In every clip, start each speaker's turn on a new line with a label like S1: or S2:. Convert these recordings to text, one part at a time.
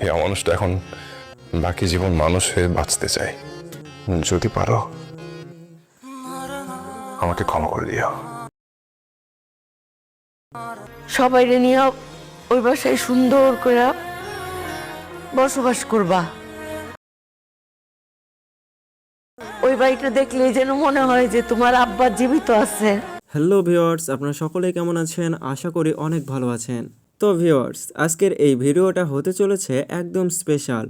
S1: এই মানুষটা এখন বাকি জীবন মানুষ হয়ে বাঁচতে চায়। যদি পারো আমাকে ক্ষমা করে দিও।
S2: সবাইরে নিয়ে ওই বাসায় সুন্দর করে বসবাস করবা। ওই বাড়িটা দেখলে যেন মনে হয় যে তোমার আব্বা জীবিত আছে।
S3: হ্যালো ভিউয়ার্স, আপনারা সকলে কেমন আছেন? আশা করি অনেক ভালো আছেন। তো ভিউয়ার্স, আজকের এই ভিডিওটা হতে চলেছে একদম স্পেশাল,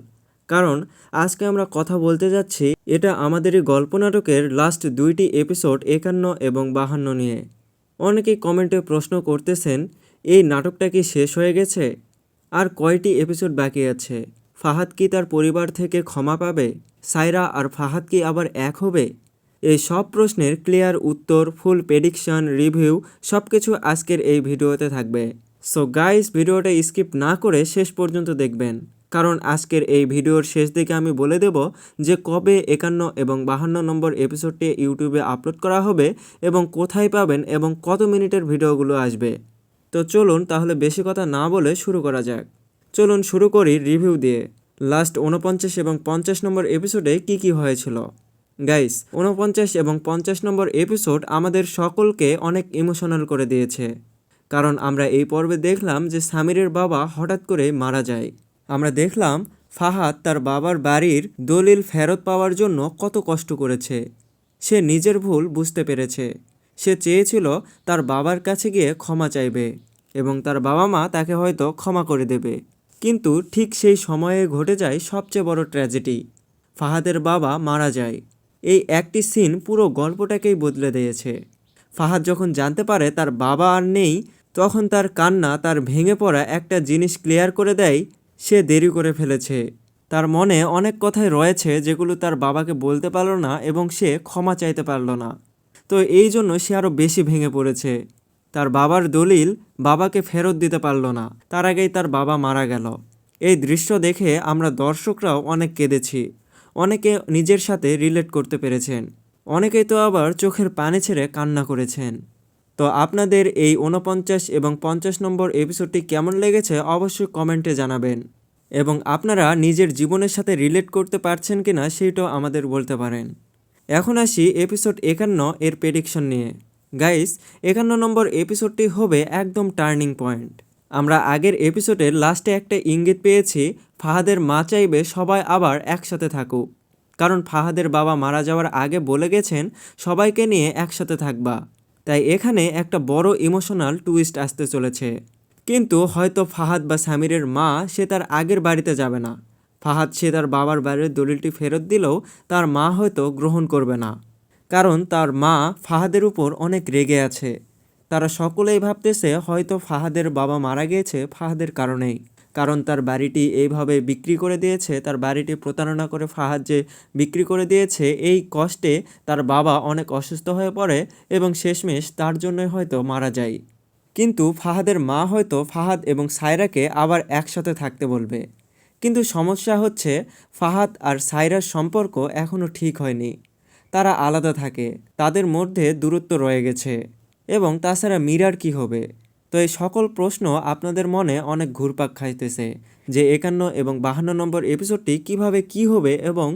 S3: কারণ আজকে আমরা কথা বলতে যাচ্ছি এটা আমাদেরই গল্প নাটকের লাস্ট 2টি এপিসোড 51 এবং 52 নিয়ে। অনেকেই কমেন্টে প্রশ্ন করতেছেন, এই নাটকটা কি শেষ হয়ে গেছে? আর কয়টি এপিসোড বাকি আছে? ফাহাদ কি তার পরিবার থেকে ক্ষমা পাবে? সায়রা আর ফাহাদ কি আবার এক হবে? এই সব প্রশ্নের ক্লিয়ার উত্তর, ফুল প্রেডিকশন, রিভিউ সব কিছু আজকের এই ভিডিওতে থাকবে। সো গাইস, ভিডিওটা স্কিপ না করে শেষ পর্যন্ত দেখবেন, কারণ আজকের এই ভিডিওর শেষ দিকে আমি বলে দেব যে কবে 51 এবং 52 নম্বর এপিসোডটি ইউটিউবে আপলোড করা হবে এবং কোথায় পাবেন এবং কত মিনিটের ভিডিওগুলো আসবে। তো চলুন তাহলে বেশি কথা না বলে শুরু করা যাক। চলুন শুরু করি রিভিউ দিয়ে। লাস্ট 49 এবং 50 নম্বর এপিসোডে কি হয়েছিল। গাইস, 49 এবং 50 নম্বর এপিসোড আমাদের সকলকে অনেক ইমোশনাল করে দিয়েছে, কারণ আমরা এই পর্বে দেখলাম যে সামিরের বাবা হঠাৎ করে মারা যায়। আমরা দেখলাম ফাহাদ তার বাবার বাড়ির দলিল ফেরত পাওয়ার জন্য কত কষ্ট করেছে। সে নিজের ভুল বুঝতে পেরেছে। সে চেয়েছিল তার বাবার কাছে গিয়ে ক্ষমা চাইবে এবং তার বাবা মা তাকে হয়তো ক্ষমা করে দেবে, কিন্তু ঠিক সেই সময়ে ঘটে যায় সবচেয়ে বড় ট্র্যাজেডি। ফাহাদের বাবা মারা যায়। এই একটি সিন পুরো গল্পটাকেই বদলে দিয়েছে। ফাহাদ যখন জানতে পারে তার বাবা আর নেই, তখন তার কান্না তার ভেঙে পড়া একটা জিনিস ক্লিয়ার করে দেয়, সে দেরি করে ফেলেছে। তার মনে অনেক কথাই রয়েছে যেগুলো তার বাবাকে বলতে পারল না এবং সে ক্ষমা চাইতে পারল না। তো এই জন্য সে আরও বেশি ভেঙে পড়েছে। তার বাবার দলিল বাবাকে ফেরত দিতে পারল না, তার আগেই তার বাবা মারা গেল। এই দৃশ্য দেখে আমরা দর্শকরাও অনেক কেঁদেছি। অনেকে নিজের সাথে রিলেট করতে পেরেছেন, অনেকেই তো আবার চোখের পানি ছেড়ে কান্না করেছেন। তো আপনাদের এই 49 এবং 50 নম্বর এপিসোডটি কেমন লেগেছে অবশ্যই কমেন্টে জানাবেন, এবং আপনারা নিজের জীবনের সাথে রিলেট করতে পারছেন কিনা সেইটাও আমাদের বলতে পারেন। এখন আসি এপিসোড 51 এর প্রেডিকশন নিয়ে। গাইস, 51 নম্বর এপিসোডটি হবে একদম টার্নিং পয়েন্ট। আমরা আগের এপিসোডের লাস্টে একটা ইঙ্গিত পেয়েছি, ফাহাদের মা চাইবে সবাই আবার একসাথে থাকুক, কারণ ফাহাদের বাবা মারা যাওয়ার আগে বলে গেছেন সবাইকে নিয়ে একসাথে থাকবা। তাই এখানে একটা বড় ইমোশনাল টুইস্ট আসতে চলেছে। কিন্তু হয়তো ফাহাদ বা সামিরের মা সে তার আগের বাড়িতে যাবে না। ফাহাদ সে তার বাবার বাড়ির দলিলটি ফেরত দিলেও তার মা হয়তো গ্রহণ করবে না, কারণ তার মা ফাহাদের উপর অনেক রেগে আছে। তারা সকলেই ভাবতেছে হয়তো ফাহাদের বাবা মারা গিয়েছে ফাহাদের কারণেই, কারণ তার বাড়িটি এইভাবে বিক্রি করে দিয়েছে, তার বাড়িটি প্রতারণা করে ফাহাদ যে বিক্রি করে দিয়েছে, এই কষ্টে তার বাবা অনেক অসুস্থ হয়ে পড়ে এবং শেষমেশ তার জন্যই হয়তো মারা যায়। কিন্তু ফাহাদের মা হয়তো ফাহাদ এবং সায়রাকে আবার একসাথে থাকতে বলবে। কিন্তু সমস্যা হচ্ছে ফাহাদ আর সায়রার সম্পর্ক এখনও ঠিক হয়নি। তারা আলাদা থাকে, তাদের মধ্যে দূরত্ব রয়ে গেছে। এবং তাছাড়া মীরার কি হবে? তো এই সকল প্রশ্ন আপনাদের মনে অনেক ঘুরপাক খাইতেছে যে 51 এবং 52 নম্বর এপিসোডটি কিভাবে কি হবে, এবং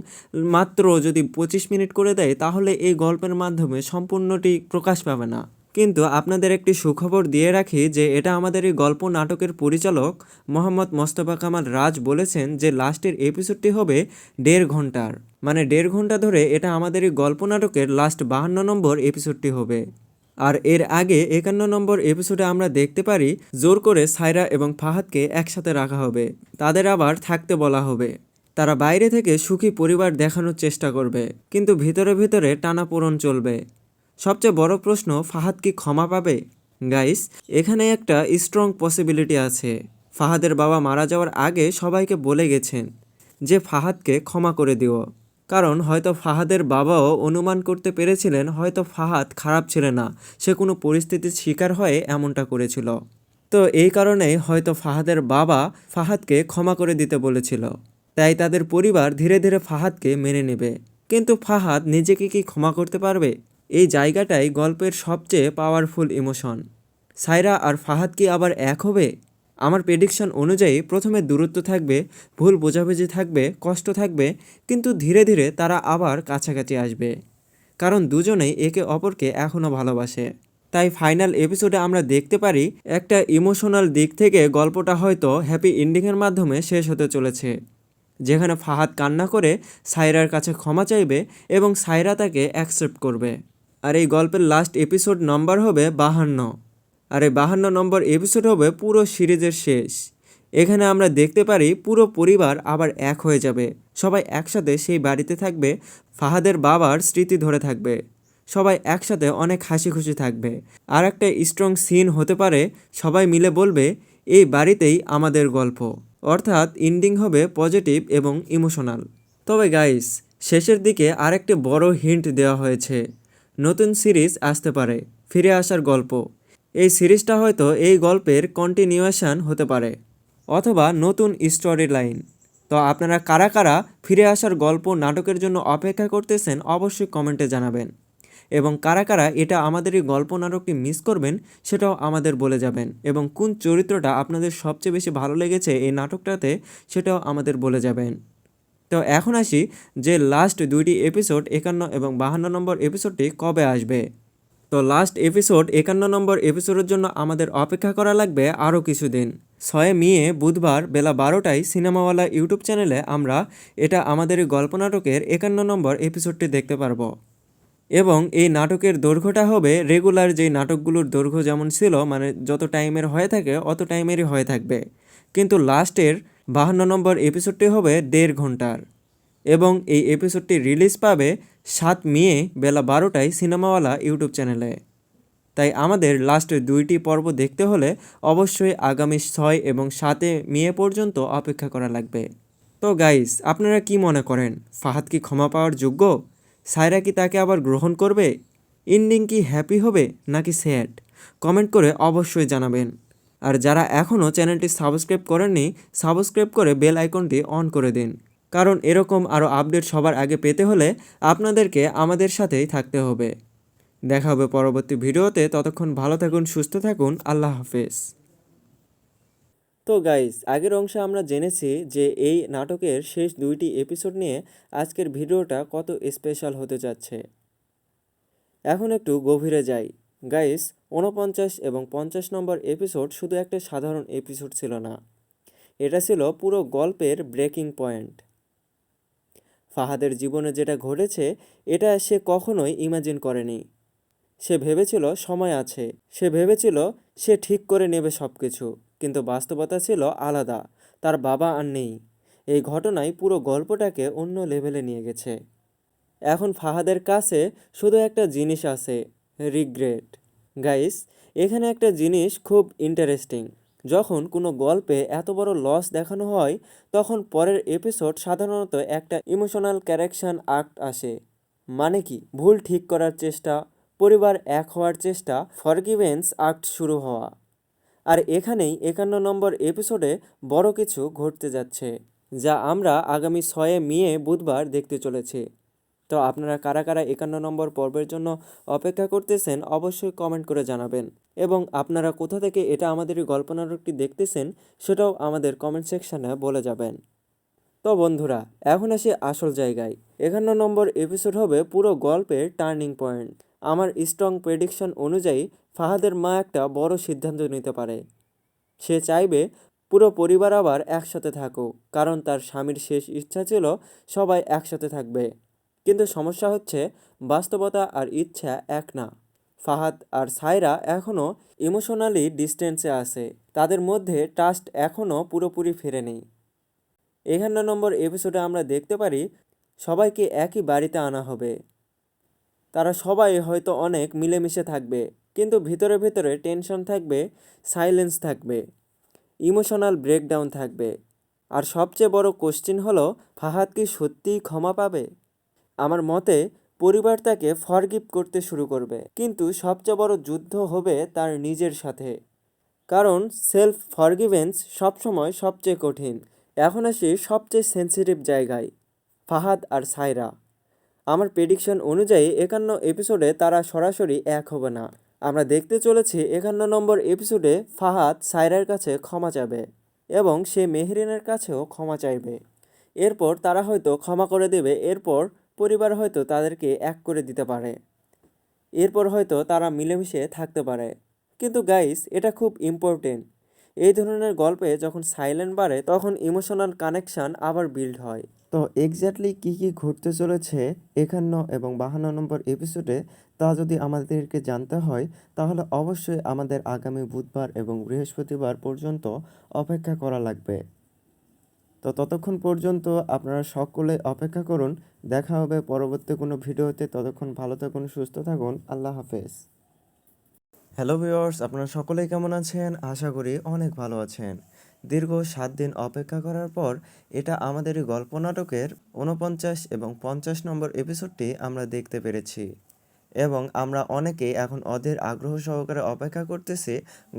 S3: মাত্র যদি 25 মিনিট করে দেয় তাহলে এই গল্পের মাধ্যমে সম্পূর্ণটি প্রকাশ পাবে না। কিন্তু আপনাদের একটি সুখবর দিয়ে রাখি যে এটা আমাদের এই গল্প নাটকের পরিচালক মোহাম্মদ মোস্তফা কামাল রাজ বলেছেন যে লাস্টের এপিসোডটি হবে 1.5 ঘন্টার, মানে 1.5 ঘন্টা ধরে এটা আমাদের এই গল্প নাটকের লাস্ট 52 নম্বর এপিসোডটি হবে। আর এর আগে 51 নম্বর এপিসোডে আমরা দেখতে পারি জোর করে সায়রা এবং ফাহাদকে একসাথে রাখা হবে, তাদের আবার থাকতে বলা হবে। তারা বাইরে থেকে সুখী পরিবার দেখানোর চেষ্টা করবে, কিন্তু ভিতরে ভিতরে টানাপোড়েন চলবে। সবচেয়ে বড় প্রশ্ন, ফাহাদ কি ক্ষমা পাবে? গাইস, এখানে একটা স্ট্রং পসিবিলিটি আছে। ফাহাদের বাবা মারা যাওয়ার আগে সবাইকে বলে গেছেন যে ফাহাদকে ক্ষমা করে দিও, কারণ হয়তো ফাহাদের বাবাও অনুমান করতে পেরেছিলেন হয়তো ফাহাদ খারাপ ছিল না, সে কোনো পরিস্থিতির শিকার হয়ে এমনটা করেছিল। তো এই কারণেই হয়তো ফাহাদের বাবা ফাহাদকে ক্ষমা করে দিতে বলেছিল, তাই তাদের পরিবার ধীরে ধীরে ফাহাদকে মেনে নেবে। কিন্তু ফাহাদ নিজেকে কি ক্ষমা করতে পারবে? এই জায়গাটাই গল্পের সবচেয়ে পাওয়ারফুল ইমোশন। সায়রা আর ফাহাদ কি আবার এক হবে? আমার প্রেডিকশন অনুযায়ী প্রথমে দূরত্ব থাকবে, ভুল বোঝাবুঝি থাকবে, কষ্ট থাকবে, কিন্তু ধীরে ধীরে তারা আবার কাছাকাছি আসবে, কারণ দুজনেই একে অপরকে এখনও ভালোবাসে। তাই ফাইনাল এপিসোডে আমরা দেখতে পারি একটা ইমোশনাল দিক থেকে গল্পটা হয়তো হ্যাপি এন্ডিংয়ের মাধ্যমে শেষ হতে চলেছে, যেখানে ফাহাদ কান্না করে সায়রার কাছে ক্ষমা চাইবে এবং সায়রা তাকে অ্যাকসেপ্ট করবে। আর এই গল্পের লাস্ট এপিসোড নম্বর হবে 52। আর এই 52 নম্বর এপিসোড হবে পুরো সিরিজের শেষ। এখানে আমরা দেখতে পারি পুরো পরিবার আবার এক হয়ে যাবে, সবাই একসাথে সেই বাড়িতে থাকবে, ফাহাদের বাবার স্মৃতি ধরে থাকবে, সবাই একসাথে অনেক হাসি খুশি থাকবে। আর একটা স্ট্রং সিন হতে পারে, সবাই মিলে বলবে এই বাড়িতেই আমাদের গল্প, অর্থাৎ এন্ডিং হবে পজিটিভ এবং ইমোশনাল। তবে গাইস, শেষের দিকে আরেকটি বড় হিন্ট দেওয়া হয়েছে, নতুন সিরিজ আসতে পারে, ফিরে আসার গল্প। এই সিরিজটা হয়তো এই গল্পের কন্টিনিউয়েশন হতে পারে অথবা নতুন স্টোরি লাইন। তো আপনারা কারা কারা ফিরে আসার গল্প নাটকের জন্য অপেক্ষা করতেছেন অবশ্যই কমেন্টে জানাবেন, এবং কারা কারা এটা আমাদের এই গল্প নাটকটি মিস করবেন সেটাও আমাদের বলে যাবেন, এবং কোন চরিত্রটা আপনাদের সবচেয়ে বেশি ভালো লেগেছে এই নাটকটাতে সেটাও আমাদের বলে যাবেন। তো এখন আসি যে লাস্ট দুইটি এপিসোড 51 এবং 52 নম্বর এপিসোডটি কবে আসবে। তো লাস্ট এপিসোড 51 নম্বর এপিসোডের জন্য আমাদের অপেক্ষা করা লাগবে আরও কিছুদিন। 6 মে বুধবার বেলা 12টায় সিনেমাওয়ালা ইউটিউব চ্যানেলে আমরা এটা আমাদের এই গল্প নাটকের 51 নম্বর এপিসোডটি দেখতে পারবো। এবং এই নাটকের দৈর্ঘ্যটা হবে রেগুলার যেই নাটকগুলোর দৈর্ঘ্য যেমন ছিল, মানে যত টাইমের হয়ে থাকে অত টাইমেরই হয়ে থাকবে, কিন্তু লাস্টের 52 নম্বর এপিসোডটি হবে 1.5 ঘন্টার। এবং এই এপিসোডটি রিলিজ পাবে 7 মে বেলা 12টায় সিনেমাওয়ালা ইউটিউব চ্যানেলে। তাই আমাদের লাস্টের দুইটি পর্ব দেখতে হলে অবশ্যই আগামী 6 এবং 7 মে পর্যন্ত অপেক্ষা করা লাগবে। তো গাইস, আপনারা কি মনে করেন, ফাহাদ কি ক্ষমা পাওয়ার যোগ্য? সায়রা কি তাকে আবার গ্রহণ করবে? এন্ডিং কি হ্যাপি হবে নাকি স্যাড? কমেন্ট করে অবশ্যই জানাবেন। আর যারা এখনও চ্যানেলটি সাবস্ক্রাইব করেননি, সাবস্ক্রাইব করে বেল আইকনটি অন করে দিন, কারণ এরকম আরও আপডেট সবার আগে পেতে হলে আপনাদেরকে আমাদের সাথেই থাকতে হবে। দেখা হবে পরবর্তী ভিডিওতে, ততক্ষণ ভালো থাকুন, সুস্থ থাকুন, আল্লাহ হাফেজ। তো গাইস, আগের অংশে আমরা জেনেছি যে এই নাটকের শেষ দুইটি এপিসোড নিয়ে আজকের ভিডিওটা কত স্পেশাল হতে যাচ্ছে। এখন একটু গভীরে যাই। গাইস, 49 এবং 50 নম্বর এপিসোড শুধু একটা সাধারণ এপিসোড ছিল না, এটা ছিল পুরো গল্পের ব্রেকিং পয়েন্ট। ফাহাদের জীবনে যেটা ঘটেছে এটা সে কখনোই ইমাজিন করেনি। সে ভেবেছিল সময় আছে, সে ভেবেছিল সে ঠিক করে নেবে সব কিছু, কিন্তু বাস্তবতা ছিল আলাদা। তার বাবা আর নেই। এই ঘটনায় পুরো গল্পটাকে অন্য লেভেলে নিয়ে গেছে। এখন ফাহাদের কাছে শুধু একটা জিনিস আছে, রিগ্রেট। গাইস, এখানে একটা জিনিস খুব ইন্টারেস্টিং। যখন কোনো গল্পে এত বড় লস দেখানো হয় তখন পরের এপিসোড সাধারণত একটা ইমোশনাল ক্যারেকশন আর্ক আসে। মানে কি, ভুল ঠিক করার চেষ্টা, পরিবার এক হওয়ার চেষ্টা, ফরগিভেন্স আর্ক শুরু হওয়া। আর এখানেই 51 নম্বর এপিসোডে বড় কিছু ঘটতে যাচ্ছে, যা আমরা আগামী 6 মে বুধবার দেখতে চলেছি। তো আপনারা কারা কারা 51 নম্বর পর্বের জন্য অপেক্ষা করতেছেন অবশ্যই কমেন্ট করে জানাবেন, এবং আপনারা কোথা থেকে এটা আমাদের এই গল্প নাটকটি দেখতেছেন সেটাও আমাদের কমেন্ট সেকশানে বলে যাবেন। তো বন্ধুরা, এখন আসি আসল জায়গায়। 51 নম্বর এপিসোড হবে পুরো গল্পের টার্নিং পয়েন্ট। আমার স্ট্রং প্রেডিকশন অনুযায়ী ফাহাদের মা একটা বড় সিদ্ধান্ত নিতে পারে। সে চাইবে পুরো পরিবার আবার একসাথে থাকুক, কারণ তার স্বামীর শেষ ইচ্ছা ছিল সবাই একসাথে থাকবে। কিন্তু সমস্যা হচ্ছে বাস্তবতা আর ইচ্ছা এক না। ফাহাদ আর সায়রা এখনও ইমোশনালি ডিস্টেন্সে আছে, তাদের মধ্যে ট্রাস্ট এখনও পুরোপুরি ফেরেনি। 51 নম্বর এপিসোডে আমরা দেখতে পারি সবাইকে একই বাড়িতে আনা হবে। তারা সবাই হয়তো অনেক মিলেমিশে থাকবে, কিন্তু ভিতরে ভিতরে টেনশন থাকবে, সাইলেন্স থাকবে, ইমোশনাল ব্রেকডাউন থাকবে। আর সবচেয়ে বড় কোশ্চেন হলো, ফাহাদ কি সত্যিই ক্ষমা পাবে? আমার মতে পরিবার তাকে ফরগিভ করতে শুরু করবে, কিন্তু সবচেয়ে বড় যুদ্ধ হবে তার নিজের সাথে, কারণ সেলফ ফরগিভেন্স সবসময় সবচেয়ে কঠিন। এখন আসি সবচেয়ে সেন্সিটিভ জায়গায়, ফাহাদ আর সায়রা। আমার প্রেডিকশন অনুযায়ী 51 এপিসোডে তারা সরাসরি এক হবে না, আমরা দেখতে চলেছি 51 নম্বর এপিসোডে ফাহাদ সায়রার কাছে ক্ষমা চাবে এবং সে মেহরিনের কাছেও ক্ষমা চাইবে। এরপর তারা হয়তো ক্ষমা করে দেবে, এরপর পরিবার হয়তো তাদেরকে এক করে দিতে পারে, এরপর হয়তো তারা মিলেমিশে থাকতে পারে। কিন্তু গাইস, এটা খুব ইম্পর্টেন্ট। এই ধরনের গল্পে যখন সাইলেন্ট বাড়ে তখন ইমোশনাল কানেকশন আবার বিল্ড হয়। তো এক্স্যাক্টলি কী কী ঘটতে চলেছে 51 এবং 52 নম্বর এপিসোডে তা যদি আমাদেরকে জানতে হয় তাহলে অবশ্যই আমাদের আগামী বুধবার এবং বৃহস্পতিবার পর্যন্ত অপেক্ষা করা লাগবে। তো ততক্ষণ পর্যন্ত আপনারা সকলে অপেক্ষা করুন। দেখা হবে পরবর্তী কোনো ভিডিওতে। ততক্ষণ ভালো থাকুন, সুস্থ থাকুন। আল্লাহ হাফেজ। হ্যালো ভিউয়ার্স, আপনারা সকলেই কেমন আছেন? আশা করি অনেক ভালো আছেন। দীর্ঘ 7 দিন অপেক্ষা করার পর এটা আমাদেরই গল্প নাটকের 49 এবং 50 নম্বর এপিসোডটি আমরা দেখতে পেরেছি এবং আমরা অনেকেই এখন অধীর আগ্রহ সহকারে অপেক্ষা করতেছি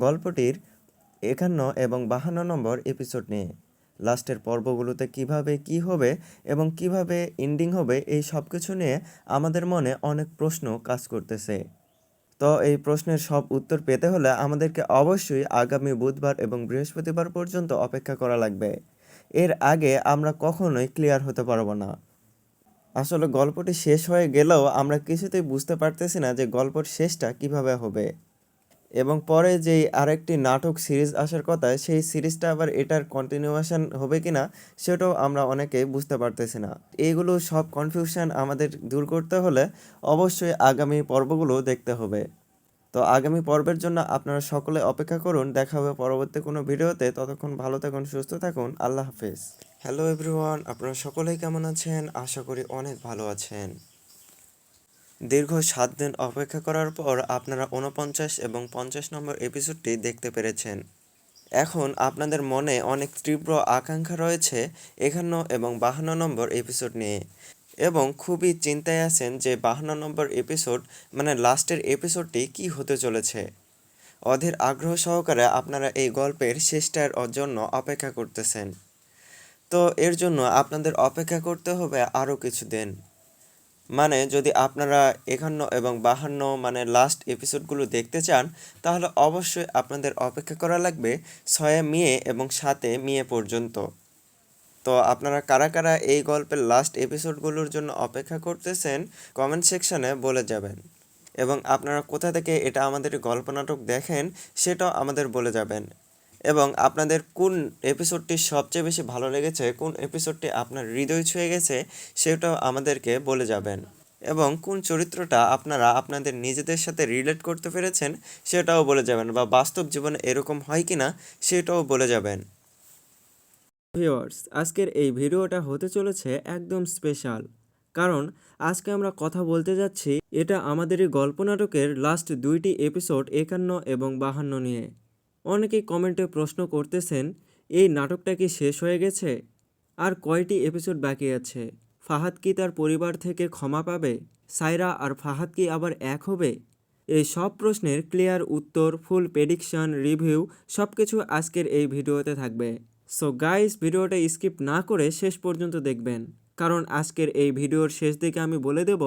S3: গল্পটির 51 এবং 52 নম্বর এপিসোড নিয়ে। লাস্টের পর্বগুলোতে কিভাবে কি হবে এবং কিভাবে এন্ডিং হবে, এই সব কিছু নিয়ে আমাদের মনে অনেক প্রশ্ন কাজ করতেছে। তো এই প্রশ্নের সব উত্তর পেতে হলে আমাদেরকে অবশ্যই আগামী বুধবার এবং বৃহস্পতিবার পর্যন্ত অপেক্ষা করা লাগবে। এর আগে আমরা কখনোই ক্লিয়ার হতে পারবো না। আসলে গল্পটি শেষ হয়ে গেলেও আমরা কিছুতেই বুঝতে পারতেছি না যে গল্পের শেষটা কিভাবে হবে এবং পরে যেই আরেকটি নাটক সিরিজ আসার কথা সেই সিরিজটা আবার এটার কন্টিনিউয়েশন হবে কিনা সেটাও আমরা অনেকেই বুঝতে পারতেছি না। এইগুলো সব কনফিউশন আমাদের দূর করতে হলে অবশ্যই আগামী পর্বগুলো দেখতে হবে। তো আগামী পর্বের জন্য আপনারা সকলে অপেক্ষা করুন। দেখা হবে পরবর্তী কোনো ভিডিওতে। ততক্ষণ ভালো থাকুন, সুস্থ থাকুন। আল্লাহ হাফেজ। হ্যালো এভরিওয়ান, আপনারা সকলেই কেমন আছেন? আশা করি অনেক ভালো আছেন। দীর্ঘ 7 দিন অপেক্ষা করার পর আপনারা 49 এবং 50 নম্বর এপিসোডটি দেখতে পেরেছেন। এখন আপনাদের মনে অনেক তীব্র আকাঙ্ক্ষা রয়েছে 51 এবং 52 নম্বর এপিসোড নিয়ে এবং খুবই চিন্তায় আছেন যে 52 নম্বর এপিসোড মানে লাস্টের এপিসোডটি কী হতে চলেছে। অধীর আগ্রহ সহকারে আপনারা এই গল্পের শেষটার জন্য অপেক্ষা করতেছেন। তো এর জন্য আপনাদের অপেক্ষা করতে হবে আরও কিছুদিন। মানে যদি আপনারা 51 এবং 52 মানে লাস্ট এপিসোডগুলো দেখতে চান তাহলে অবশ্যই আপনাদের অপেক্ষা করা লাগবে 6 মে এবং 7 মে পর্যন্ত। তো আপনারা কারা কারা এই গল্পের লাস্ট এপিসোডগুলোর জন্য অপেক্ষা করতেছেন কমেন্ট সেকশনে বলে যাবেন এবং আপনারা কোথা থেকে এটা আমাদের গল্প নাটক দেখেন সেটাও আমাদের বলে যাবেন এবং আপনাদের কোন এপিসোডটি সবচেয়ে বেশি ভালো লেগেছে, কোন এপিসোডটি আপনার হৃদয় ছুঁয়ে গেছে সেটাও আমাদেরকে বলে যাবেন এবং কোন চরিত্রটা আপনারা আপনাদের নিজেদের সাথে রিলেট করতে পেরেছেন সেটাও বলে যাবেন বা বাস্তব জীবনে এরকম হয় কিনা সেটাও বলে যাবেন। ভিউয়ার্স, আজকের এই ভিডিওটা হতে চলেছে একদম স্পেশাল, কারণ আজকে আমরা কথা বলতে যাচ্ছি এটা আমাদেরই গল্প নাটকের লাস্ট 2টি এপিসোড 51 এবং 52 নিয়ে। অনেকেই কমেন্টে প্রশ্ন করতেছেন এই নাটকটা কি শেষ হয়ে গেছে, আর কয়টি এপিসোড বাকি আছে, ফাহাদ কি তার পরিবার থেকে ক্ষমা পাবে, সায়রা আর ফাহাদ কি আবার এক হবে? এই সব প্রশ্নের ক্লিয়ার উত্তর, ফুল প্রেডিকশন, রিভিউ সব কিছু আজকের এই ভিডিওতে থাকবে। সো গাইস, ভিডিওটা স্কিপ না করে শেষ পর্যন্ত দেখবেন, কারণ আজকের এই ভিডিওর শেষ দিকে আমি বলে দেব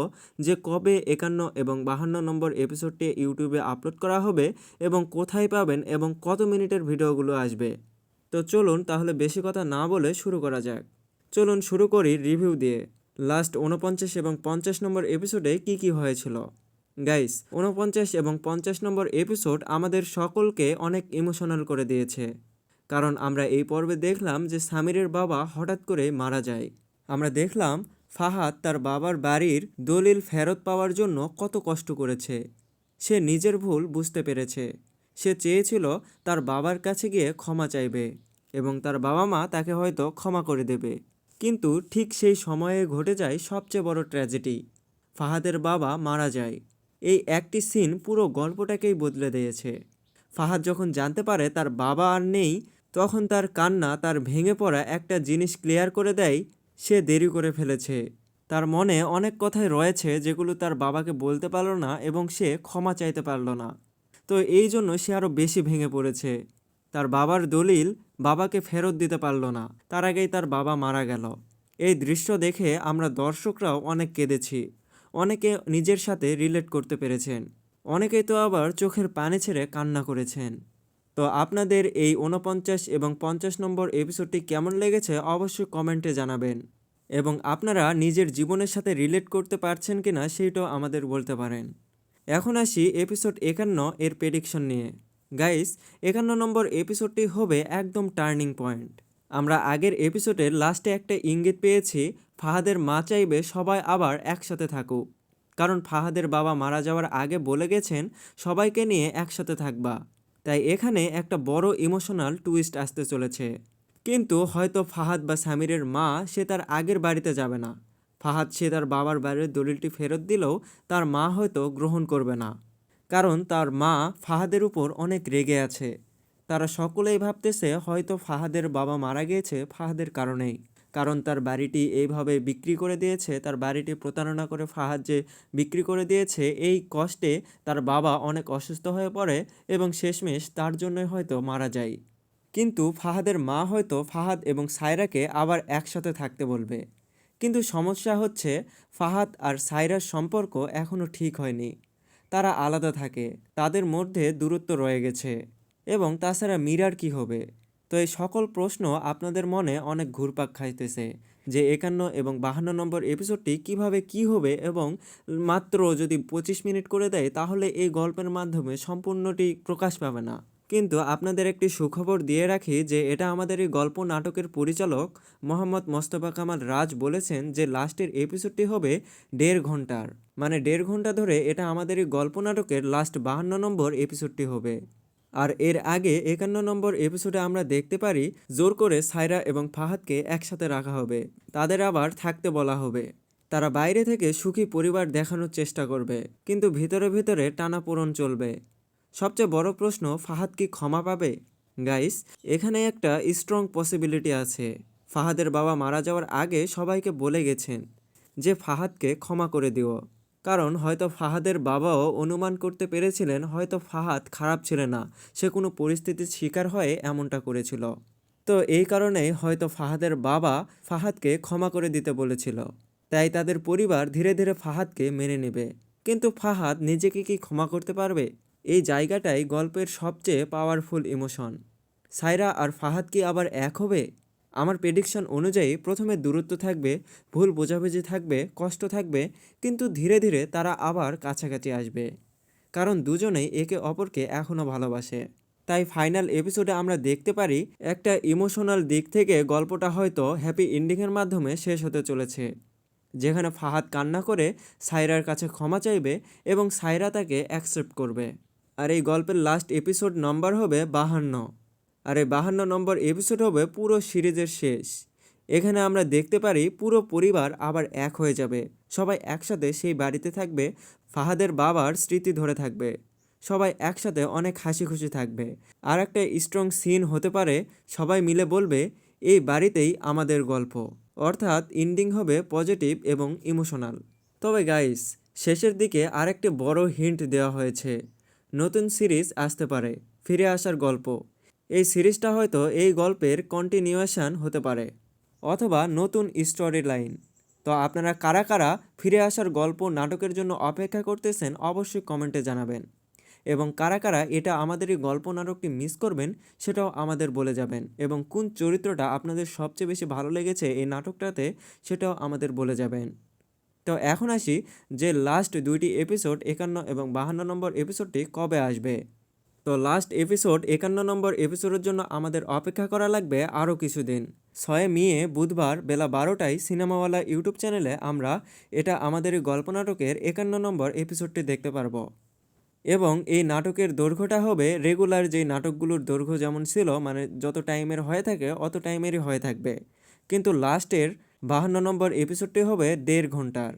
S3: যে কবে 51 এবং 52 নম্বর এপিসোডটি ইউটিউবে আপলোড করা হবে এবং কোথায় পাবেন এবং কত মিনিটের ভিডিওগুলো আসবে। তো চলুন তাহলে বেশি কথা না বলে শুরু করা যাক। চলুন শুরু করি রিভিউ দিয়ে। লাস্ট 49 এবং 50 নম্বর এপিসোডে কি কি হয়েছিল। গাইস, 49 এবং 50 নম্বর এপিসোড আমাদের সকলকে অনেক ইমোশনাল করে দিয়েছে, কারণ আমরা এই পর্বে দেখলাম যে সামিরের বাবা হঠাৎ করে মারা যায়। আমরা দেখলাম ফাহাদ তার বাবার বাড়ির দলিল ফেরত পাওয়ার জন্য কত কষ্ট করেছে। সে নিজের ভুল বুঝতে পেরেছে। সে চেয়েছিল তার বাবার কাছে গিয়ে ক্ষমা চাইবে এবং তার বাবা মা তাকে হয়তো ক্ষমা করে দেবে, কিন্তু ঠিক সেই সময়ে ঘটে যায় সবচেয়ে বড় ট্র্যাজেডি। ফাহাদের বাবা মারা যায়। এই একটি সিন পুরো গল্পটাকেই বদলে দিয়েছে। ফাহাদ যখন জানতে পারে তার বাবা আর নেই তখন তার কান্না তার ভেঙে পড়া একটা জিনিস ক্লিয়ার করে দেয়, সে দেরি করে ফেলেছে। তার মনে অনেক কথাই রয়েছে যেগুলো তার বাবাকে বলতে পারল না এবং সে ক্ষমা চাইতে পারল না। তো এই জন্য সে আরও বেশি ভেঙে পড়েছে। তার বাবার দলিল বাবাকে ফেরত দিতে পারল না, তার আগেই তার বাবা মারা গেল। এই দৃশ্য দেখে আমরা দর্শকরাও অনেক কেঁদেছি। অনেকে নিজের সাথে রিলেট করতে পেরেছেন। অনেকেই তো আবার চোখের পানি ছেড়ে কান্না করেছেন। তো আপনাদের এই 49 এবং 50 নম্বর এপিসোডটি কেমন লেগেছে অবশ্যই কমেন্টে জানাবেন, এবং আপনারা নিজের জীবনের সাথে রিলেট করতে পারছেন কিনা সেইটাও আমাদের বলতে পারেন। এখন আসি এপিসোড 51 এর প্রেডিকশন নিয়ে। গাইস, 51 নম্বর এপিসোডটি হবে একদম টার্নিং পয়েন্ট। আমরা আগের এপিসোডের লাস্টে একটা ইঙ্গিত পেয়েছি, ফাহাদের মা চাইবে সবাই আবার একসাথে থাকুক, কারণ ফাহাদের বাবা মারা যাওয়ার আগে বলে গেছেন সবাইকে নিয়ে একসাথে থাকবা। তাই এখানে একটা বড় ইমোশনাল টুইস্ট আসতে চলেছে। কিন্তু হয়তো ফাহাদ বা সামিরের মা সে তার আগের বাড়িতে যাবে না। ফাহাদ সে তার বাবার বাড়ির দলিলটি ফেরত দিলেও তার মা হয়তো গ্রহণ করবে না, কারণ তার মা ফাহাদের উপর অনেক রেগে আছে। তারা সকলেই ভাবতেছে হয়তো ফাহাদের বাবা মারা গিয়েছে ফাহাদের কারণেই, কারণ তার বাড়িটি এইভাবে বিক্রি করে দিয়েছে, তার বাড়িটি প্রতারণা করে ফাহাদ যে বিক্রি করে দিয়েছে, এই কষ্টে তার বাবা অনেক অসুস্থ হয়ে পড়ে এবং শেষমেশ তার জন্যই হয়তো মারা যায়। কিন্তু ফাহাদের মা হয়তো ফাহাদ এবং সায়রাকে আবার একসাথে থাকতে বলবে। কিন্তু সমস্যা হচ্ছে ফাহাদ আর সায়রার সম্পর্ক এখনও ঠিক হয়নি, তারা আলাদা থাকে, তাদের মধ্যে দূরত্ব রয়ে গেছে। এবং তাছাড়া মীরার কি হবে? তো এই সকল প্রশ্ন আপনাদের মনে অনেক ঘুরপাক খাইতেছে যে 51 এবং 52 নম্বর এপিসোডটি কিভাবে কি হবে, এবং মাত্র যদি 25 মিনিট করে দেয় তাহলে এই গল্পের মাধ্যমে সম্পূর্ণটি প্রকাশ পাবে না। কিন্তু আপনাদের একটি সুখবর দিয়ে রাখি যে এটা আমাদের এই গল্প নাটকের পরিচালক মোহাম্মদ মোস্তফা কামাল রাজ বলেছেন যে লাস্টের এপিসোডটি হবে 1.5 ঘন্টার, মানে 1.5 ঘন্টা ধরে এটা আমাদের এই গল্প নাটকের লাস্ট 52 নম্বর এপিসোডটি হবে। আর এর আগে 51 নম্বর এপিসোডে আমরা দেখতে পারি জোর করে সায়রা এবং ফাহাদকে একসাথে রাখা হবে, তাদের আবার থাকতে বলা হবে। তারা বাইরে থেকে সুখী পরিবার দেখানোর চেষ্টা করবে, কিন্তু ভিতরে ভিতরে টানাপোড়েন চলবে। সবচেয়ে বড় প্রশ্ন, ফাহাদ কি ক্ষমা পাবে? গাইস, এখানে একটা স্ট্রং পসিবিলিটি আছে। ফাহাদের বাবা মারা যাওয়ার আগে সবাইকে বলে গেছেন যে ফাহাদকে ক্ষমা করে দিও, কারণ হয়তো ফাহাদের বাবাও অনুমান করতে পেরেছিলেন হয়তো ফাহাদ খারাপ ছিল না, সে কোনো পরিস্থিতির শিকার হয়ে এমনটা করেছিল। তো এই কারণেই হয়তো ফাহাদের বাবা ফাহাদকে ক্ষমা করে দিতে বলেছিল, তাই তাদের পরিবার ধীরে ধীরে ফাহাদকে মেনে নেবে। কিন্তু ফাহাদ নিজেকে কি ক্ষমা করতে পারবে? এই জায়গাটাই গল্পের সবচেয়ে পাওয়ারফুল ইমোশন। সায়রা আর ফাহাদ কি আবার এক হবে? আমার প্রেডিকশন অনুযায়ী প্রথমে দূরত্ব থাকবে, ভুল বোঝাবুঝি থাকবে, কষ্ট থাকবে, কিন্তু ধীরে ধীরে তারা আবার কাছাকাছি আসবে, কারণ দুজনেই একে অপরকে এখনও ভালোবাসে। তাই ফাইনাল এপিসোডে আমরা দেখতে পারি একটা ইমোশনাল দিক থেকে গল্পটা হয়তো হ্যাপি এন্ডিংয়ের মাধ্যমে শেষ হতে চলেছে, যেখানে ফাহাদ কান্না করে সায়রার কাছে ক্ষমা চাইবে এবং সায়রা তাকে অ্যাকসেপ্ট করবে। আর এই গল্পের লাস্ট এপিসোড নম্বর হবে 52। আর এই 52 নম্বর এপিসোড হবে পুরো সিরিজের শেষ। এখানে আমরা দেখতে পারি পুরো পরিবার আবার এক হয়ে যাবে, সবাই একসাথে সেই বাড়িতে থাকবে, ফাহাদের বাবার স্মৃতি ধরে থাকবে, সবাই একসাথে অনেক হাসি খুশি থাকবে। আর একটা স্ট্রং সিন হতে পারে, সবাই মিলে বলবে এই বাড়িতেই আমাদের গল্প, অর্থাৎ এন্ডিং হবে পজিটিভ এবং ইমোশনাল। তবে গাইস, শেষের দিকে আরেকটি বড় হিন্ট দেওয়া হয়েছে, নতুন সিরিজ আসতে পারে, ফিরে আসার গল্প। এই সিরিজটা হয়তো এই গল্পের কন্টিনিউয়েশন হতে পারে, অথবা নতুন স্টোরি লাইন। তো আপনারা কারা কারা ফিরে আসার গল্প নাটকের জন্য অপেক্ষা করতেছেন অবশ্যই কমেন্টে জানাবেন, এবং কারা কারা এটা আমাদের এই গল্প নাটকটি মিস করবেন সেটাও আমাদের বলে যাবেন, এবং কোন চরিত্রটা আপনাদের সবচেয়ে বেশি ভালো লেগেছে এই নাটকটাতে সেটাও আমাদের বলে যাবেন। তো এখন আসি যে লাস্ট দুইটি এপিসোড 51 এবং 52 নম্বর এপিসোডটি কবে আসবে। তো লাস্ট এপিসোড 51 নম্বর এপিসোডের জন্য আমাদের অপেক্ষা করা লাগবে আরও কিছুদিন। 6 মে বুধবার বেলা 12টায় সিনেমাওয়ালা ইউটিউব চ্যানেলে আমরা এটা আমাদের এই গল্প নাটকের 51 নম্বর এপিসোডটি দেখতে পারবো। এবং এই নাটকের দৈর্ঘ্যটা হবে রেগুলার যেই নাটকগুলোর দৈর্ঘ্য যেমন ছিল, মানে যত টাইমের হয়ে থাকে অত টাইমেরই হয়ে থাকবে, কিন্তু লাস্টের 52 নম্বর এপিসোডটি হবে 1.5 ঘন্টার।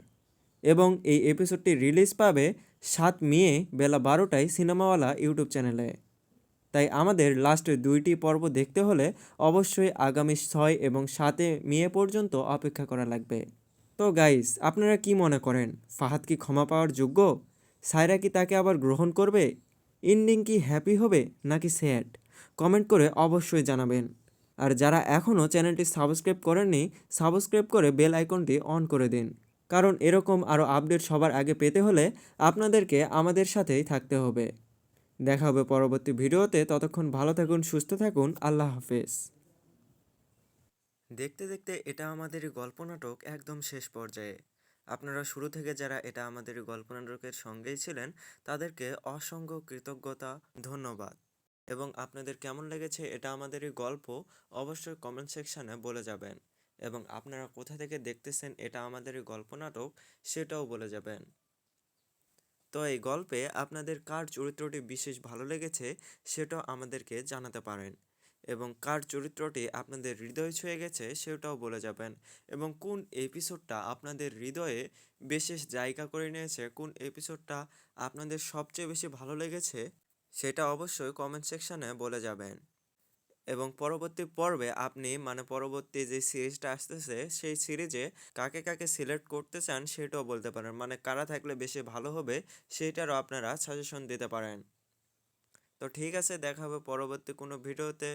S3: এবং এই এপিসোডটি রিলিজ পাবে 7 মে বেলা 12টায় সিনেমাওয়ালা ইউটিউব চ্যানেলে। তাই আমাদের লাস্টের দুইটি পর্ব দেখতে হলে অবশ্যই আগামী 6 এবং 7 মে পর্যন্ত অপেক্ষা করা লাগবে। তো গাইস, আপনারা কি মনে করেন, ফাহাদ কি ক্ষমা পাওয়ার যোগ্য? সায়রা কি তাকে আবার গ্রহণ করবে? এন্ডিং কি হ্যাপি হবে নাকি স্যাড? কমেন্ট করে অবশ্যই জানাবেন। আর যারা এখনও চ্যানেলটি সাবস্ক্রাইব করেননি, সাবস্ক্রাইব করে বেল আইকনটি অন করে দিন, কারণ এরকম আরও আপডেট সবার আগে পেতে হলে আপনাদেরকে আমাদের সাথেই থাকতে হবে। দেখা হবে পরবর্তী ভিডিওতে, ততক্ষণ ভালো থাকুন, সুস্থ থাকুন, আল্লাহ হাফেজ। দেখতে দেখতে এটা আমাদের গল্প নাটক একদম শেষ পর্যায়ে। আপনারা শুরু থেকে যারা এটা আমাদের গল্প নাটকের সঙ্গেই ছিলেন তাদেরকে অসংখ্য কৃতজ্ঞতা, ধন্যবাদ। এবং আপনাদের কেমন লেগেছে এটা আমাদের এই গল্প অবশ্যই কমেন্ট সেকশানে বলে যাবেন। এবং আপনারা কোথা থেকে দেখতেছেন এটা আমাদের এই গল্প নাটক সেটাও বলে যাবেন। তো এই গল্পে আপনাদের কার চরিত্রটি বিশেষ ভালো লেগেছে সেটাও আমাদেরকে জানাতে পারেন। এবং কার চরিত্রটি আপনাদের হৃদয় ছুঁয়ে গেছে সেটাও বলে যাবেন। এবং কোন এপিসোডটা আপনাদের হৃদয়ে বিশেষ জায়গা করে নিয়েছে, কোন এপিসোডটা আপনাদের সবচেয়ে বেশি ভালো লেগেছে সেটা অবশ্যই কমেন্ট সেকশানে বলে যাবেন। এবং পরবর্তী পর্বে আপনি পরবর্তী যে সিরিজটা আসতেছে সেই সিরিজে কাকে কাকে সিলেক্ট করতে চান সেটাও বলতে পারেন, কারা থাকলে বেশি ভালো হবে সেইটারও আপনারা সাজেশন দিতে পারেন। তো ঠিক আছে, দেখা হবে পরবর্তী কোনো ভিডিওতে।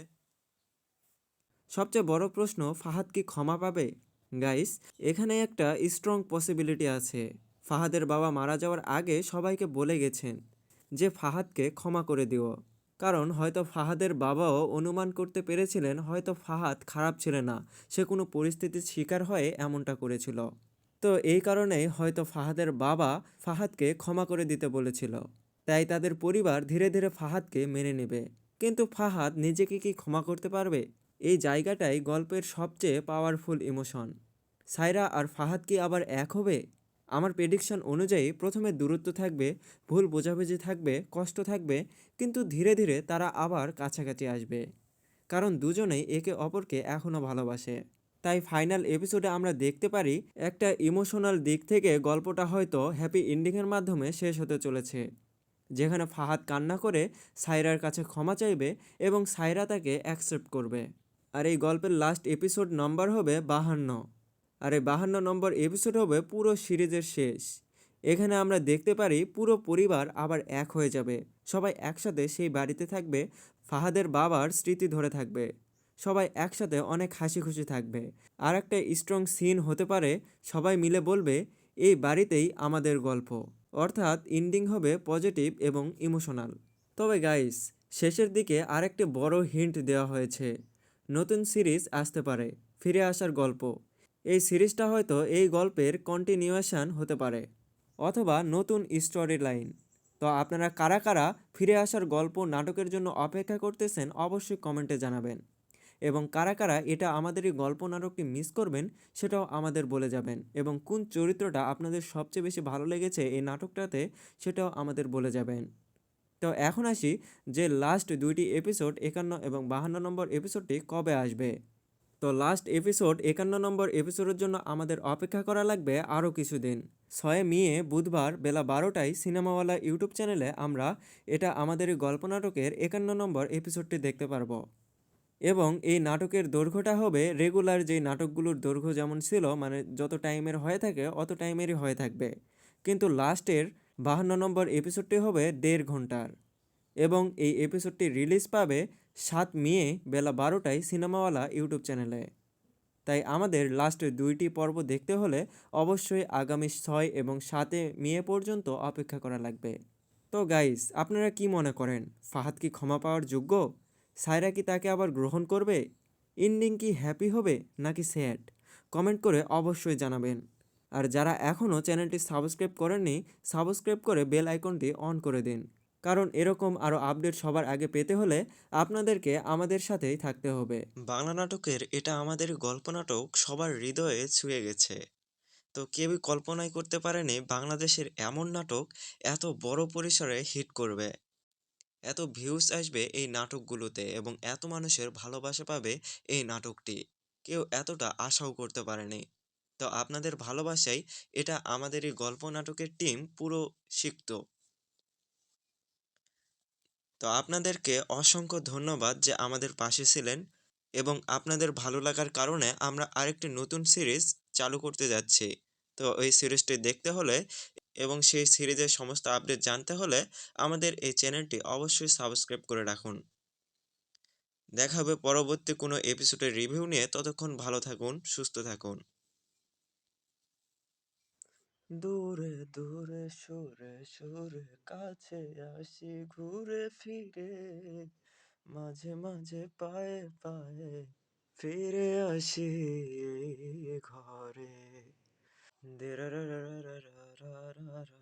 S3: সবচেয়ে বড় প্রশ্ন, ফাহাদ কি ক্ষমা পাবে? গাইস, এখানে একটা স্ট্রং পসিবিলিটি আছে। ফাহাদের বাবা মারা যাওয়ার আগে সবাইকে বলে গেছেন যে ফাহাদকে ক্ষমা করে দিও। কারণ হয়তো ফাহাদের বাবাও অনুমান করতে পেরেছিলেন হয়তো ফাহাদ খারাপ ছেলে না, সে কোনো পরিস্থিতির শিকার হয়ে এমনটা করেছিল। তো এই কারণেই হয়তো ফাহাদের বাবা ফাহাদকে ক্ষমা করে দিতে বলেছিল। তাই তাদের পরিবার ধীরে ধীরে ফাহাদকে মেনে নেবে। কিন্তু ফাহাদ নিজেকে কি ক্ষমা করতে পারবে? এই জায়গাটাই গল্পের সবচেয়ে পাওয়ারফুল ইমোশন। সায়রা আর ফাহাদ কি আবার এক হবে? আমার প্রেডিকশন অনুযায়ী প্রথমে দূরত্ব থাকবে, ভুল বোঝাবুঝি থাকবে, কষ্ট থাকবে, কিন্তু ধীরে ধীরে তারা আবার কাছাকাছি আসবে। কারণ দুজনেই একে অপরকে এখনও ভালোবাসে। তাই ফাইনাল এপিসোডে আমরা দেখতে পারি একটা ইমোশনাল দিক থেকে গল্পটা হয়তো হ্যাপি এন্ডিংয়ের মাধ্যমে শেষ হতে চলেছে, যেখানে ফাহাদ কান্না করে সায়রার কাছে ক্ষমা চাইবে এবং সায়রা তাকে অ্যাকসেপ্ট করবে। আর এই গল্পের লাস্ট এপিসোড নম্বর হবে 52। আর এই 52 নম্বর এপিসোড হবে পুরো সিরিজের শেষ। এখানে আমরা দেখতে পারি পুরো পরিবার আবার এক হয়ে যাবে, সবাই একসাথে সেই বাড়িতে থাকবে, ফাহাদের বাবার স্মৃতি ধরে থাকবে, সবাই একসাথে অনেক হাসি খুশি থাকবে। আর একটা স্ট্রং সিন হতে পারে, সবাই মিলে বলবে এই বাড়িতেই আমাদের গল্প। অর্থাৎ এন্ডিং হবে পজিটিভ এবং ইমোশনাল। তবে গাইস, শেষের দিকে আরেকটি বড় হিন্ট দেওয়া হয়েছে, নতুন সিরিজ আসতে পারে, ফিরে আসার গল্প। এই সিরিজটা হয়তো এই গল্পের কন্টিনিউয়েশন হতে পারে অথবা নতুন স্টোরি লাইন। তো আপনারা কারা কারা ফিরে আসার গল্প নাটকের জন্য অপেক্ষা করতেছেন অবশ্যই কমেন্টে জানাবেন। এবং কারা কারা এটা আমাদের এই গল্প নাটকটি মিস করবেন সেটাও আমাদের বলে যাবেন। এবং কোন চরিত্রটা আপনাদের সবচেয়ে বেশি ভালো লেগেছে এই নাটকটাতে সেটাও আমাদের বলে যাবেন। তো এখন আসি যে লাস্ট দুইটি এপিসোড 51 এবং 52 নম্বর এপিসোডটি কবে আসবে। তো লাস্ট এপিসোড 51 নম্বর এপিসোডের জন্য আমাদের অপেক্ষা করা লাগবে আরও কিছুদিন। 6 মে বুধবার বেলা 12টায় সিনেমাওয়ালা ইউটিউব চ্যানেলে আমরা এটা আমাদের এই গল্প নাটকের 51 নম্বর এপিসোডটি দেখতে পারবো। এবং এই নাটকের দৈর্ঘ্যটা হবে রেগুলার যেই নাটকগুলোর দৈর্ঘ্য যেমন ছিল, যত টাইমের হয়ে থাকে অত টাইমেরই হয়ে থাকবে। কিন্তু লাস্টের 52 নম্বর এপিসোডটি হবে 1.5 ঘন্টার। এবং এই এপিসোডটি রিলিজ পাবে 7 মে বেলা 12টায় সিনেমাওয়ালা ইউটিউব চ্যানেলে। তাই আমাদের লাস্টের দুইটি পর্ব দেখতে হলে অবশ্যই আগামী 6 এবং 7 মে পর্যন্ত অপেক্ষা করা লাগবে। তো গাইস, আপনারা কি মনে করেন, ফাহাদ কি ক্ষমা পাওয়ার যোগ্য? সায়রা কি তাকে আবার গ্রহণ করবে? এন্ডিং কি হ্যাপি হবে নাকি স্যাড? কমেন্ট করে অবশ্যই জানাবেন। আর যারা এখনও চ্যানেলটি সাবস্ক্রাইব করেননি, সাবস্ক্রাইব করে বেল আইকনটি অন করে দিন। কারণ এরকম আরও আপডেট সবার আগে পেতে হলে আপনাদেরকে আমাদের সাথেই থাকতে হবে। বাংলা নাটকের এটা আমাদের গল্প নাটক সবার হৃদয়ে ছুঁয়ে গেছে। তো কেউই কল্পনাই করতে পারেনি বাংলাদেশের এমন নাটক এত বড় পরিসরে হিট করবে, এত ভিউজ আসবে এই নাটকগুলোতে এবং এত মানুষের ভালোবাসা পাবে এই নাটকটি। কেউ এতটা আশাও করতে পারেনি। তো আপনাদের ভালোবাসায় এটা আমাদের এই গল্প নাটকের টিম পুরো সিক্ত। তো আপনাদেরকে অসংখ্য ধন্যবাদ যে আমাদের পাশে ছিলেন। এবং আপনাদের ভালো লাগার কারণে আমরা আরেকটি নতুন সিরিজ চালু করতে যাচ্ছি। তো এই সিরিজটি দেখতে হলে এবং সেই সিরিজের সমস্ত আপডেট জানতে হলে আমাদের এই চ্যানেলটি অবশ্যই সাবস্ক্রাইব করে রাখুন। দেখা হবে পরবর্তী কোনো এপিসোডের রিভিউ নিয়ে, ততক্ষণ ভালো থাকুন, সুস্থ থাকুন। দূরে দূরে সরে সরে কাছে আসি ঘুরে ফিরে, মাঝে মাঝে পায়ে পায়ে ফিরে আসি এই ঘরে। দেরারারারারারারা,